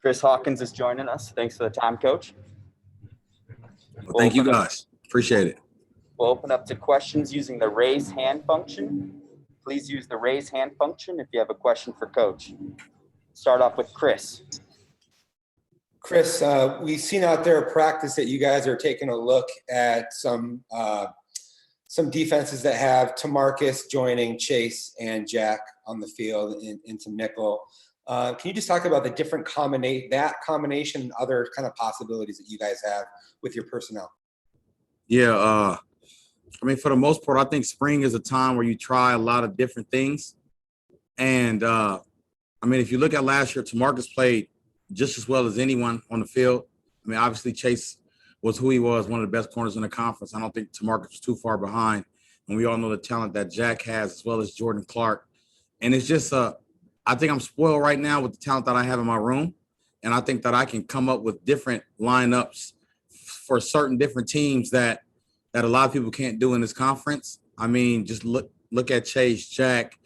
Chris Hawkins is joining us. Thanks for the time, Coach. Well, thank you, guys. Appreciate it. We'll open up to questions using the raise hand function. Please use the raise hand function if you have a question for Coach. Start off with Chris. Chris, we've seen out there a practice that you guys are taking a look at some defenses that have Tamarcus joining Chase and Jack on the field in some nickel. Can you just talk about the different combination and other kind of possibilities that you guys have with your personnel? Yeah, I mean, for the most part, I think spring is a time where you try a lot of different things. And, I mean, if you look at last year, Tamarcus played just as well as anyone on the field. I mean, obviously, Chase was who he was, one of the best corners in the conference. I don't think Tamarcus was too far behind. And we all know the talent that Jack has, as well as Jordan Clark. And it's just I think I'm spoiled right now with the talent that I have in my room. And I think that I can come up with different lineups for certain different teams that a lot of people can't do in this conference. I mean, just look at Chase, Jack,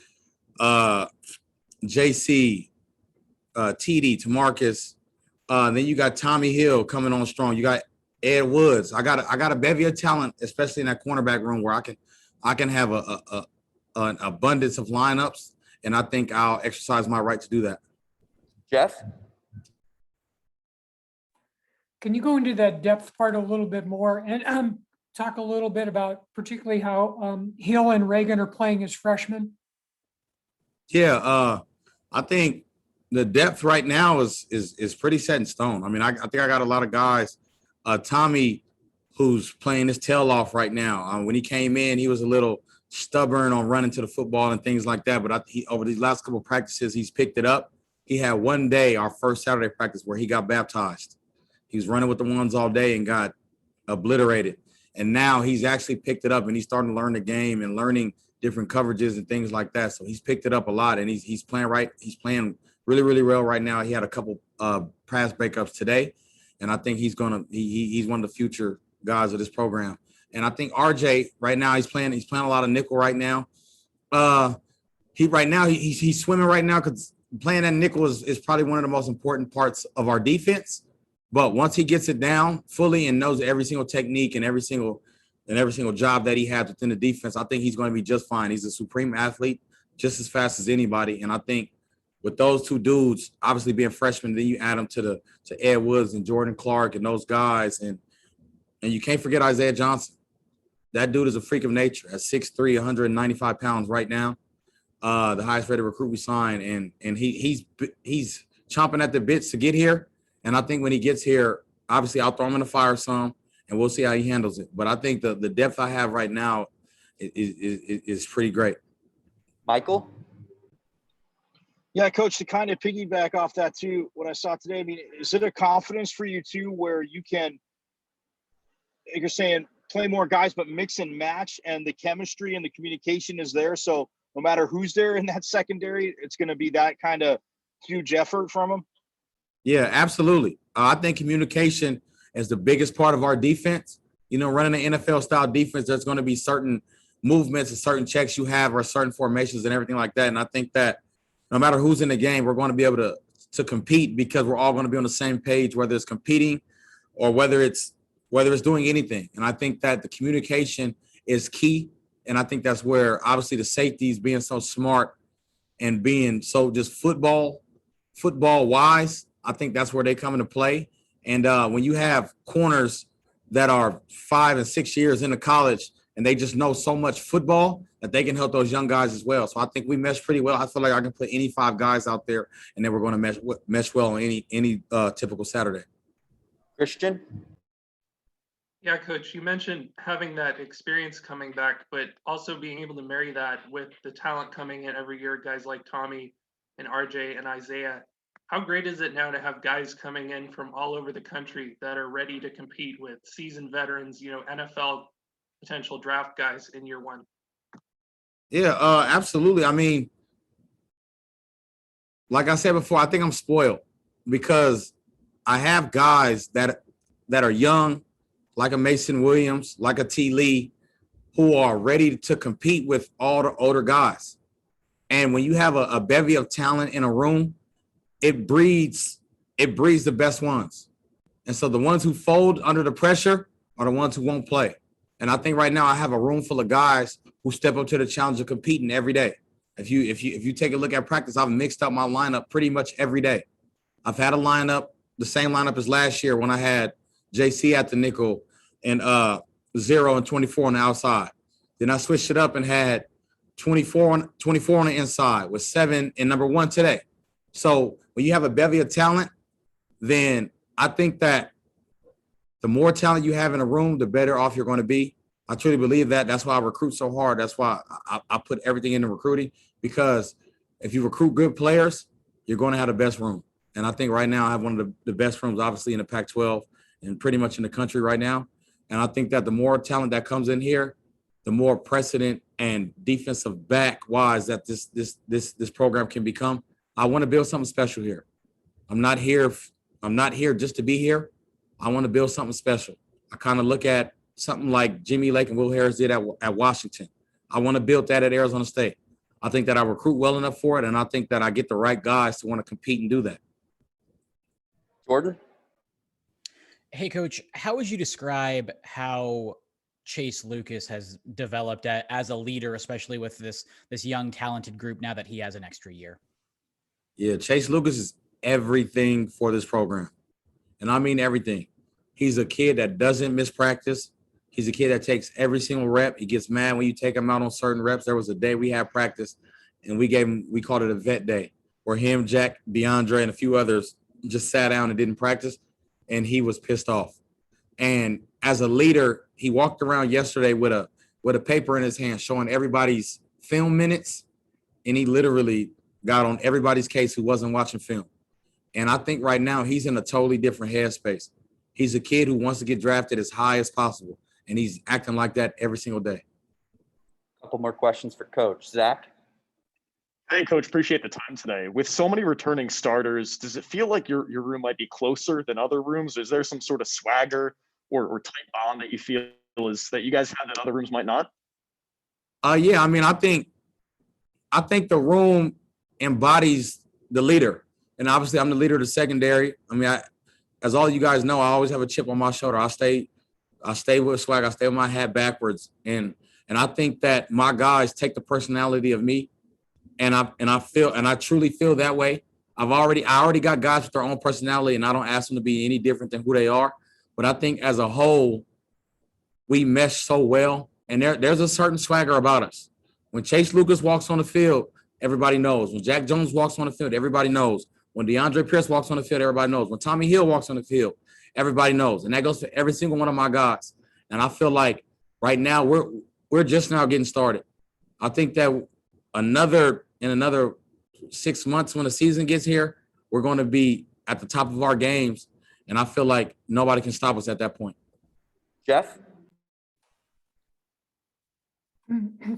JC, TD, Tamarcus. Then you got Tommy Hill coming on strong. You got Ed Woods. I got a bevy of talent, especially in that cornerback room, where I can have an abundance of lineups, and I think I'll exercise my right to do that. Jeff? Can you go into that depth part a little bit more and talk a little bit about particularly how Hill and Reagan are playing as freshmen? Yeah, I think the depth right now is pretty set in stone. I mean, I think I got a lot of guys. Tommy, who's playing his tail off right now. When he came in, he was a little stubborn on running to the football and things like that. But over these last couple of practices, he's picked it up. He had one day, our first Saturday practice, where he got baptized. He was running with the ones all day and got obliterated. And now he's actually picked it up, and he's starting to learn the game and learning different coverages and things like that. So he's picked it up a lot, and he's playing right. He's playing really, really well right now. He had a couple pass breakups today, and I think he's one of the future guys of this program. And I think RJ right now he's playing a lot of nickel right now. He's swimming right now because playing that nickel is probably one of the most important parts of our defense. But once he gets it down fully and knows every single technique and every single job that he has within the defense, I think he's going to be just fine. He's a supreme athlete, just as fast as anybody. And I think with those two dudes, obviously being freshmen, then you add them to Ed Woods and Jordan Clark and those guys, and you can't forget Isaiah Johnson. That dude is a freak of nature at 6'3", 195 pounds right now, the highest rated recruit we signed, and he's chomping at the bits to get here. And I think when he gets here, obviously I'll throw him in the fire some, and we'll see how he handles it. But I think the depth I have right now is pretty great. Michael? Yeah, Coach, to kind of piggyback off that too, what I saw today, I mean, is it a confidence for you too where you can, like you're saying, play more guys but mix and match, and the chemistry and the communication is there, so no matter who's there in that secondary, it's going to be that kind of huge effort from them? Yeah, absolutely. I think communication is the biggest part of our defense. You know, running an NFL-style defense, there's going to be certain movements and certain checks you have or certain formations and everything like that. And I think that no matter who's in the game, we're going to be able to compete because we're all going to be on the same page, whether it's competing or whether it's doing anything. And I think that the communication is key. And I think that's where obviously the safeties being so smart and being so just football wise, I think that's where they come into play. And when you have corners that are 5 and 6 years into college and they just know so much football that they can help those young guys as well. So I think we mesh pretty well. I feel like I can put any 5 guys out there and then we're going to mesh well on any typical Saturday. Christian? Yeah, Coach, you mentioned having that experience coming back, but also being able to marry that with the talent coming in every year, guys like Tommy and RJ and Isaiah. How great is it now to have guys coming in from all over the country that are ready to compete with seasoned veterans, you know, NFL potential draft guys in year one? Yeah, absolutely. I mean, like I said before, I think I'm spoiled because I have guys that are young, like a Mason Williams, like a T. Lee, who are ready to compete with all the older guys. And when you have a bevy of talent in a room, it breeds it breeds the best ones. And so the ones who fold under the pressure are the ones who won't play. And I think right now I have a room full of guys who step up to the challenge of competing every day. If you take a look at practice, I've mixed up my lineup pretty much every day. I've had a lineup, the same lineup as last year when I had JC at the nickel and 0 and 24 on the outside. Then I switched it up and had 24 on the inside with 7 and number 1 today. So when you have a bevy of talent, then I think that the more talent you have in a room, the better off you're going to be. I truly believe that. That's why I recruit so hard. That's why I put everything into recruiting, because if you recruit good players, you're going to have the best room. And I think right now I have one of the best rooms, obviously, in the Pac-12 and pretty much in the country right now. And I think that the more talent that comes in here, the more precedent and defensive back-wise that this program can become. I want to build something special here. I'm not here just to be here. I want to build something special. I kind of look at something like Jimmy Lake and Will Harris did at Washington. I want to build that at Arizona State. I think that I recruit well enough for it, and I think that I get the right guys to want to compete and do that. Jordan? Hey, Coach, how would you describe how Chase Lucas has developed as a leader, especially with this young, talented group now that he has an extra year? Yeah, Chase Lucas is everything for this program. And I mean everything. He's a kid that doesn't miss practice. He's a kid that takes every single rep. He gets mad when you take him out on certain reps. There was a day we had practice, and we called it a vet day, where him, Jack, DeAndre, and a few others just sat down and didn't practice, and he was pissed off. And as a leader, he walked around yesterday with a paper in his hand showing everybody's film minutes, and he literally got on everybody's case who wasn't watching film. And I think right now he's in a totally different headspace. He's a kid who wants to get drafted as high as possible, and he's acting like that every single day. A couple more questions for Coach. Zach? Hey, Coach, appreciate the time today. With so many returning starters, does it feel like your room might be closer than other rooms? Is there some sort of swagger or tight bond that you feel is that you guys have that other rooms might not? Yeah, I mean, I think the room embodies the leader. And obviously, I'm the leader of the secondary. I mean, as all you guys know, I always have a chip on my shoulder. I stay with swag. I stay with my hat backwards. And I think that my guys take the personality of me. And I truly feel that way. I already got guys with their own personality, and I don't ask them to be any different than who they are. But I think as a whole, we mesh so well. And there's a certain swagger about us. When Chase Lucas walks on the field, everybody knows. When Jack Jones walks on the field, everybody knows. When DeAndre Pierce walks on the field, everybody knows. When Tommy Hill walks on the field, everybody knows. And that goes for every single one of my guys. And I feel like right now we're just now getting started. I think that in another 6 months when the season gets here, we're going to be at the top of our games. And I feel like nobody can stop us at that point. Jeff?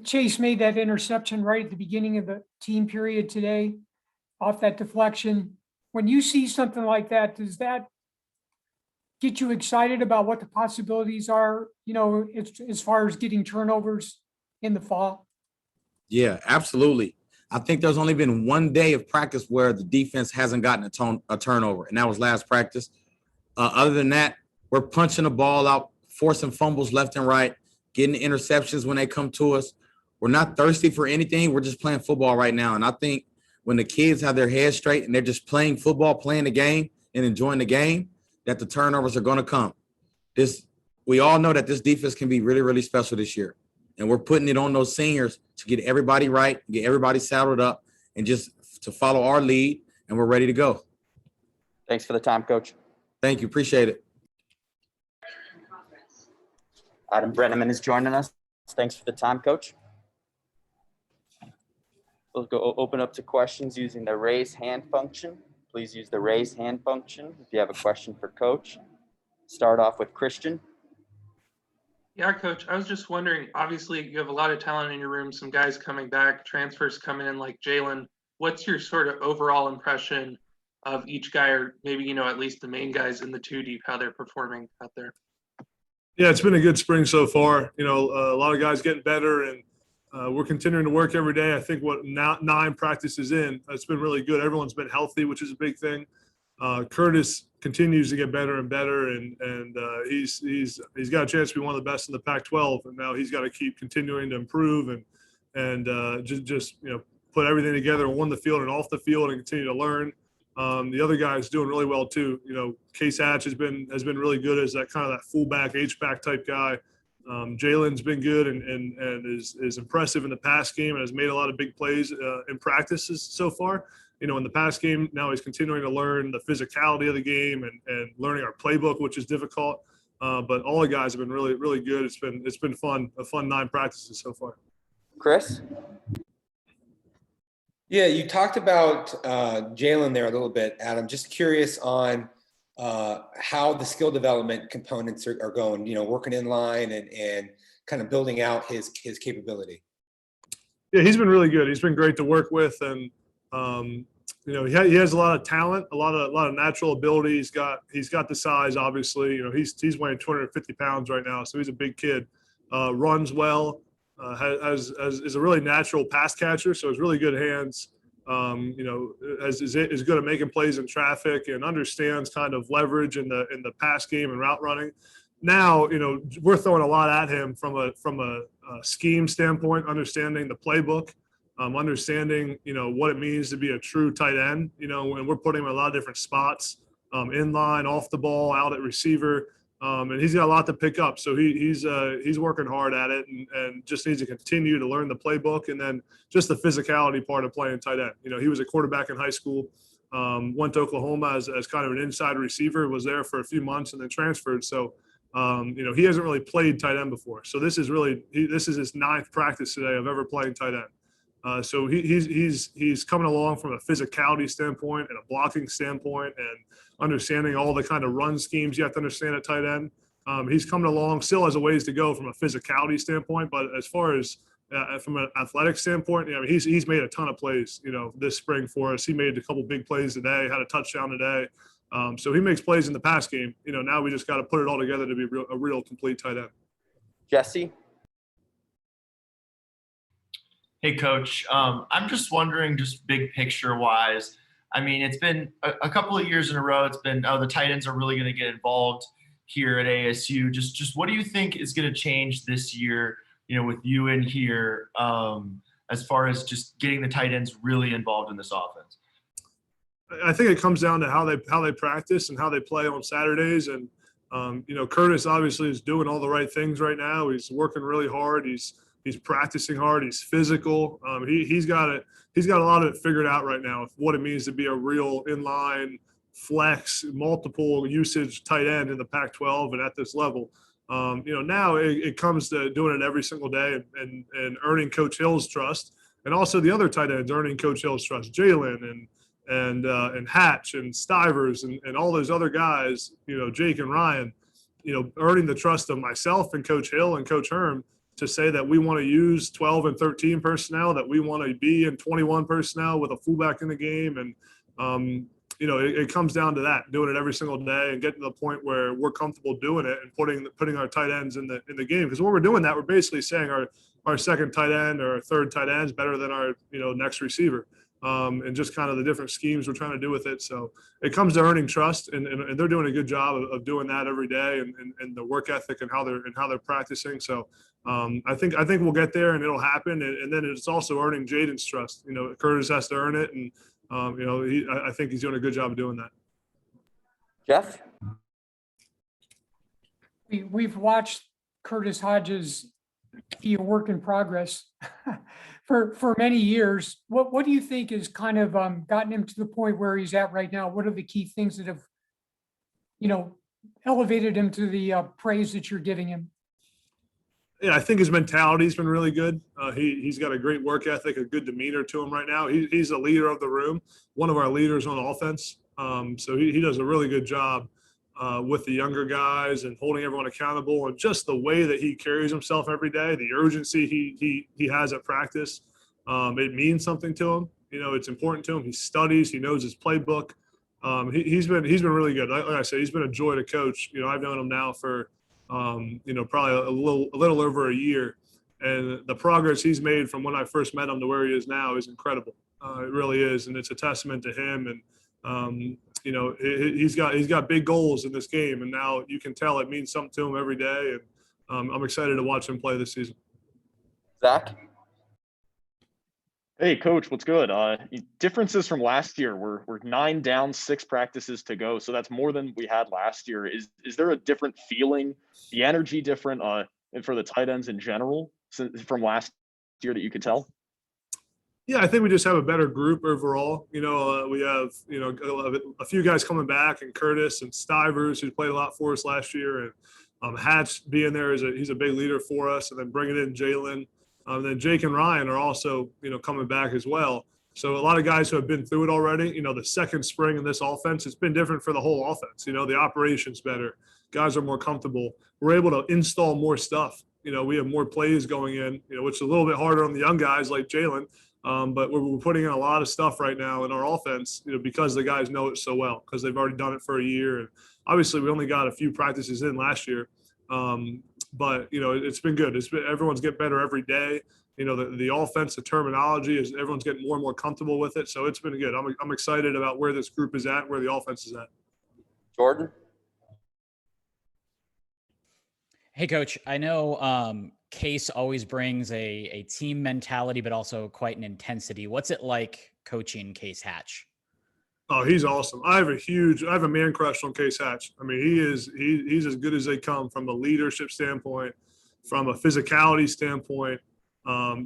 Chase made that interception right at the beginning of the team period today off that deflection. When you see something like that, does that get you excited about what the possibilities are, as far as getting turnovers in the fall? Yeah, absolutely. I think there's only been one day of practice where the defense hasn't gotten a turnover, and that was last practice. Other than that, we're punching the ball out, forcing fumbles left and right, getting interceptions when they come to us. We're not thirsty for anything. We're just playing football right now. And I think when the kids have their heads straight and they're just playing football, playing the game and enjoying the game, that the turnovers are going to come. We all know that this defense can be really, really special this year. And we're putting it on those seniors to get everybody right, get everybody saddled up, and just to follow our lead, and we're ready to go. Thanks for the time, Coach. Thank you. Appreciate it. Adam Breneman is joining us. Thanks for the time, Coach. We'll go open up to questions using the raise hand function. Please use the raise hand function if you have a question for Coach. Start off with Christian. Yeah, Coach, I was just wondering, obviously you have a lot of talent in your room, some guys coming back, transfers coming in like Jalen. What's your sort of overall impression of each guy, or maybe, at least the main guys in the 2 deep, how they're performing out there? Yeah, it's been a good spring so far. A lot of guys getting better, and we're continuing to work every day. I think 9 practices in, it's been really good. Everyone's been healthy, which is a big thing. Curtis continues to get better and better, and he's got a chance to be one of the best in the Pac-12, and now he's got to keep continuing to improve and just put everything together on the field and off the field and continue to learn. The other guy is doing really well too. Case Hatch has been really good as that kind of that fullback H-back type guy. Jalen's been good and is impressive in the pass game and has made a lot of big plays in practices so far. In the pass game, now he's continuing to learn the physicality of the game and learning our playbook, which is difficult. But all the guys have been really, really good. It's been fun, a fun 9 practices so far. Chris? Yeah, you talked about Jalen there a little bit, Adam. Just curious on how the skill development components are going, working in line and kind of building out his capability. Yeah, he's been really good. He's been great to work with, and he has a lot of talent, a lot of natural ability. He's got the size, obviously. He's weighing 250 pounds right now, so he's a big kid. Runs well, is a really natural pass catcher, so has really good hands. Is good at making plays in traffic and understands kind of leverage in the pass game and route running. Now, we're throwing a lot at him from a scheme standpoint, understanding the playbook, understanding, what it means to be a true tight end, and we're putting him in a lot of different spots, in line, off the ball, out at receiver. And he's got a lot to pick up. So he's working hard at it and just needs to continue to learn the playbook and then just the physicality part of playing tight end. He was a quarterback in high school, went to Oklahoma as kind of an inside receiver, was there for a few months and then transferred. So, he hasn't really played tight end before. So this is his 9th practice today of ever playing tight end. So he's coming along from a physicality standpoint and a blocking standpoint and understanding all the kind of run schemes you have to understand at tight end. He's coming along, still has a ways to go from a physicality standpoint, but as far as from an athletic standpoint, he's made a ton of plays, this spring for us. He made a couple big plays today, had a touchdown today. So he makes plays in the pass game. Now we just got to put it all together to be a real complete tight end. Jesse? Hey, Coach. I'm just wondering, just big picture wise, it's been a couple of years in a row. It's been, the tight ends are really going to get involved here at ASU. Just what do you think is going to change this year, with you in here, as far as just getting the tight ends really involved in this offense? I think it comes down to how they practice and how they play on Saturdays. And, Curtis obviously is doing all the right things right now. He's working really hard. He's practicing hard. He's physical. He's got a lot of it figured out right now, what it means to be a real inline flex, multiple usage tight end in the Pac-12 and at this level. Now it comes to doing it every single day and earning Coach Hill's trust, and also the other tight ends earning Coach Hill's trust, Jalen and Hatch and Stivers and all those other guys, Jake and Ryan, earning the trust of myself and Coach Hill and Coach Herm to say that we want to use 12 and 13 personnel, that we want to be in 21 personnel with a fullback in the game. And, it comes down to that, doing it every single day and getting to the point where we're comfortable doing it and putting our tight ends in the game. Because when we're doing that, we're basically saying our second tight end or our third tight end is better than our, next receiver. And just kind of the different schemes we're trying to do with it. So it comes to earning trust, and they're doing a good job of doing that every day and the work ethic and how they're practicing. So I think we'll get there and it'll happen. And then it's also earning Jaden's trust. Curtis has to earn it, and I think he's doing a good job of doing that. Jeff? We've watched Curtis Hodges be a work in progress for many years. What do you think has kind of gotten him to the point where he's at right now? What are the key things that have, elevated him to the praise that you're giving him? Yeah, I think his mentality's been really good. He's got a great work ethic, a good demeanor to him right now. He's the leader of the room, one of our leaders on offense. So he does a really good job with the younger guys and holding everyone accountable, and just the way that he carries himself every day, the urgency he has at practice. It means something to him. It's important to him. He studies. He knows his playbook. He's been really good. Like I said, he's been a joy to coach. I've known him now for probably a little over a year, and the progress he's made from when I first met him to where he is now is incredible. It really is, and it's a testament to him and he's got big goals in this game, and now you can tell it means something to him every day. And I'm excited to watch him play this season. Zach? Hey, Coach, what's good? Differences from last year. We're 9 down, 6 practices to go, so that's more than we had last year. Is there a different feeling, the energy different, and for the tight ends in general from last year that you could tell? Yeah, I think we just have a better group overall. We have a few guys coming back, and Curtis and Stivers, who played a lot for us last year, and Hatch being there he's a big leader for us, and then bringing in Jalen. Then Jake and Ryan are also, coming back as well. So a lot of guys who have been through it already. The second spring in this offense, it's been different for the whole offense. The operation's better. Guys are more comfortable. We're able to install more stuff. We have more plays going in, which is a little bit harder on the young guys like Jalen. But we're putting in a lot of stuff right now in our offense, because the guys know it so well, because they've already done it for a year. And obviously we only got a few practices in last year. But it's been good. Everyone's getting better every day. The offense, the terminology is everyone's getting more and more comfortable with it. So it's been good. I'm excited about where this group is at, where the offense is at. Jordan? Hey, Coach, I know Case always brings a team mentality, but also quite an intensity. What's it like coaching Case Hatch? Oh, he's awesome. I have a man crush on Case Hatch. I mean, he's as good as they come from a leadership standpoint, from a physicality standpoint.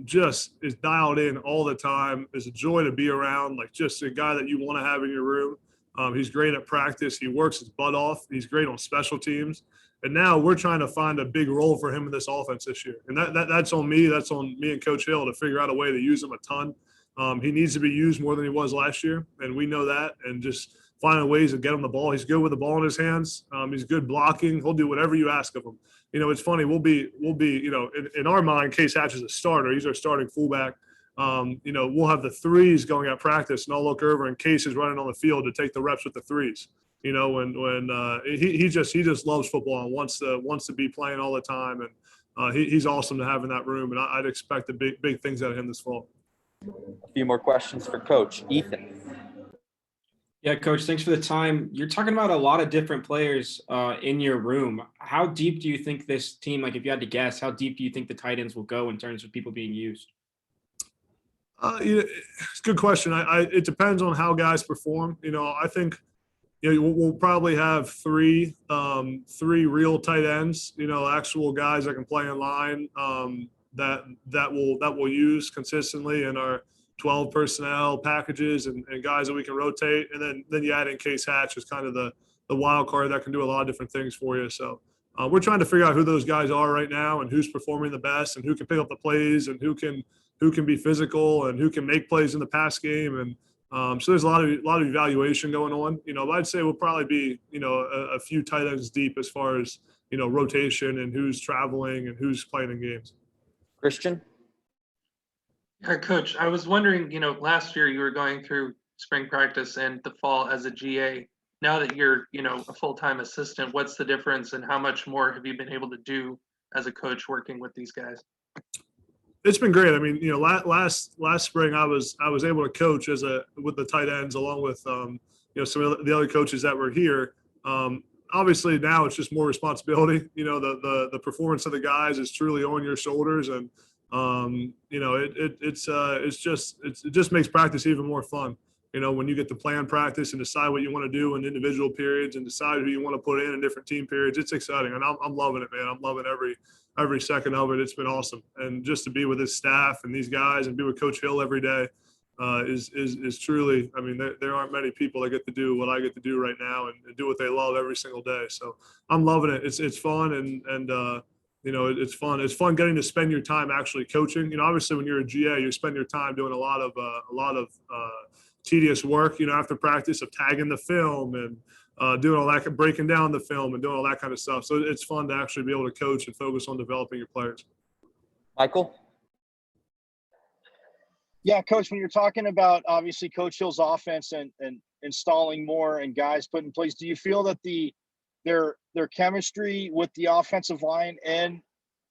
Just is dialed in all the time. Is a joy to be around, like just a guy that you want to have in your room. He's great at practice. He works his butt off. He's great on special teams. And now we're trying to find a big role for him in this offense this year. And that's on me. That's on me and Coach Hill to figure out a way to use him a ton. He needs to be used more than he was last year, and we know that. And just finding ways to get him the ball. He's good with the ball in his hands. He's good blocking. He'll do whatever you ask of him. It's funny. We'll be in our mind, Case Hatch is a starter. He's our starting fullback. We'll have the threes going at practice, and I'll look over, and Case is running on the field to take the reps with the threes. When he just loves football and wants to be playing all the time, and he's awesome to have in that room. And I'd expect the big things out of him this fall. A few more questions for Coach. Ethan? Yeah, Coach, thanks for the time. You're talking about a lot of different players in your room. How deep do you think this team, like if you had to guess, how deep do you think the tight ends will go in terms of people being used? It's a good question. It depends on how guys perform. I think we'll probably have three real tight ends. Actual guys that can play in line that we'll use consistently in our 12 personnel packages and guys that we can rotate. And then you add in Case Hatch as kind of the wild card that can do a lot of different things for you. So we're trying to figure out who those guys are right now and who's performing the best and who can pick up the plays and who can be physical and who can make plays in the pass game. And so there's a lot of evaluation going on. But I'd say we'll probably be, a few tight ends deep as far as, rotation and who's traveling and who's playing in games. Christian? Yeah, Coach, I was wondering, last year you were going through spring practice and the fall as a GA. Now that you're, a full-time assistant, what's the difference and how much more have you been able to do as a coach working with these guys? It's been great. I mean, last spring I was able to coach with the tight ends along with some of the other coaches that were here. Obviously now it's just more responsibility. The performance of the guys is truly on your shoulders, and it just makes practice even more fun. When you get to plan practice and decide what you want to do in individual periods and decide who you want to put in different team periods, it's exciting, and I'm loving it, man. I'm loving every second of it. It's been awesome, and just to be with his staff and these guys and be with Coach Hill every day is truly. I mean, there aren't many people that get to do what I get to do right now and do what they love every single day. So I'm loving it. It's fun and it's fun. It's fun getting to spend your time actually coaching. Obviously when you're a GA, you spend your time doing a lot of tedious work, after practice of tagging the film and doing all that, breaking down the film and doing all that kind of stuff. So it's fun to actually be able to coach and focus on developing your players. Michael? Yeah, Coach, when you're talking about obviously Coach Hill's offense and installing more and guys put in place, do you feel that their chemistry with the offensive line and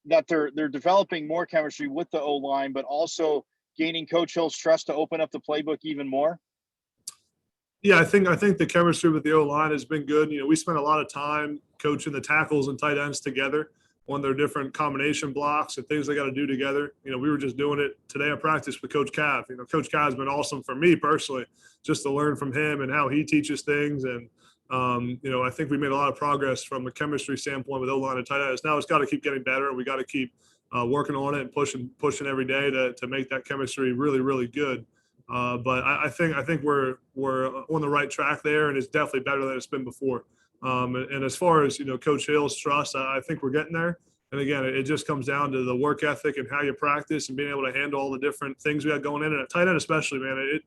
that they're developing more chemistry with the O-line, but also gaining Coach Hill's trust to open up the playbook even more? Yeah, I think the chemistry with the O-line has been good. You know, we spent a lot of time coaching the tackles and tight ends together on their different combination blocks and things they got to do together. You know, we were just doing it today at practice with Coach Cav. You know, Coach Cav has been awesome for me personally, just to learn from him and how he teaches things. And you know, I think we made a lot of progress from a chemistry standpoint with O-line and tight ends. Now it's got to keep getting better, and we got to keep working on it and pushing every day to make that chemistry really, really good. But I think we're on the right track there, and it's definitely better than it's been before. And as far as, you know, Coach Hill's trust, I think we're getting there. And again, it just comes down to the work ethic and how you practice and being able to handle all the different things we got going in. And at tight end especially, man,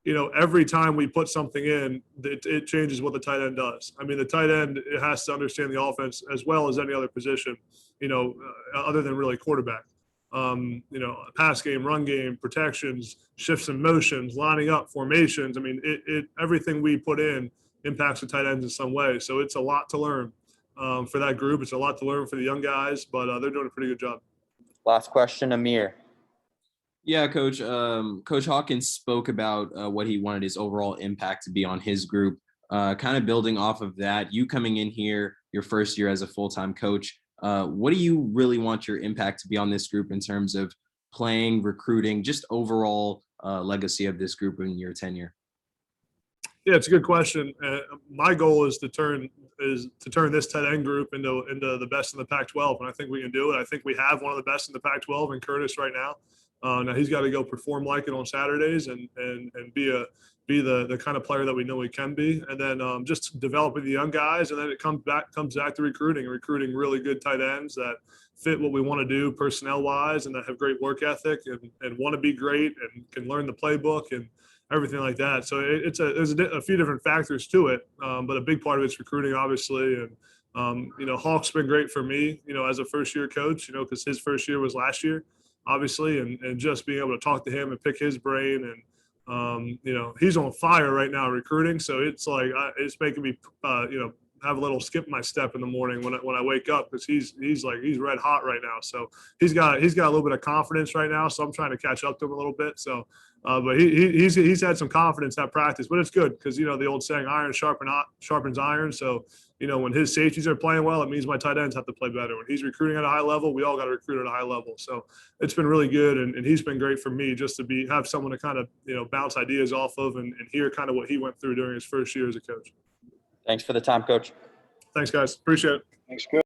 you know, every time we put something in, it changes what the tight end does. I mean, the tight end, it has to understand the offense as well as any other position, you know, other than really quarterback. You know, pass game, run game, protections, shifts and motions, lining up, formations. I mean, everything we put in impacts the tight ends in some way. So it's a lot to learn for that group. It's a lot to learn for the young guys, but they're doing a pretty good job. Last question, Amir. Yeah, Coach. Coach Hawkins spoke about what he wanted his overall impact to be on his group. Kind of building off of that, you coming in here, your first year as a full-time coach, what do you really want your impact to be on this group in terms of playing, recruiting, just overall legacy of this group in your tenure? Yeah, it's a good question. My goal is to turn this tight end group into the best in the Pac-12, and I think we can do it. I think we have one of the best in the Pac-12 in Curtis right now. Now he's got to go perform like it on Saturdays and be the kind of player that we know he can be, and then just developing the young guys, and then it comes back to recruiting really good tight ends that fit what we want to do personnel wise, and that have great work ethic and want to be great and can learn the playbook and everything like that. So there's a few different factors to it, but a big part of it's recruiting, obviously. And you know, Hawk's been great for me, you know, as a first year coach, you know, because his first year was last year, obviously, and just being able to talk to him and pick his brain. And you know, he's on fire right now recruiting, so it's like it's making me you know, have a little skip in my step in the morning when I wake up, because he's red hot right now. So he's got a little bit of confidence right now, so I'm trying to catch up to him a little bit. So but he's had some confidence at practice, but it's good because, you know, the old saying, iron sharpens iron. So, you know, when his safeties are playing well, it means my tight ends have to play better. When he's recruiting at a high level, we all got to recruit at a high level. So it's been really good, and he's been great for me just to have someone to kind of, you know, bounce ideas off of and hear kind of what he went through during his first year as a coach. Thanks for the time, Coach. Thanks, guys. Appreciate it. Thanks, Coach.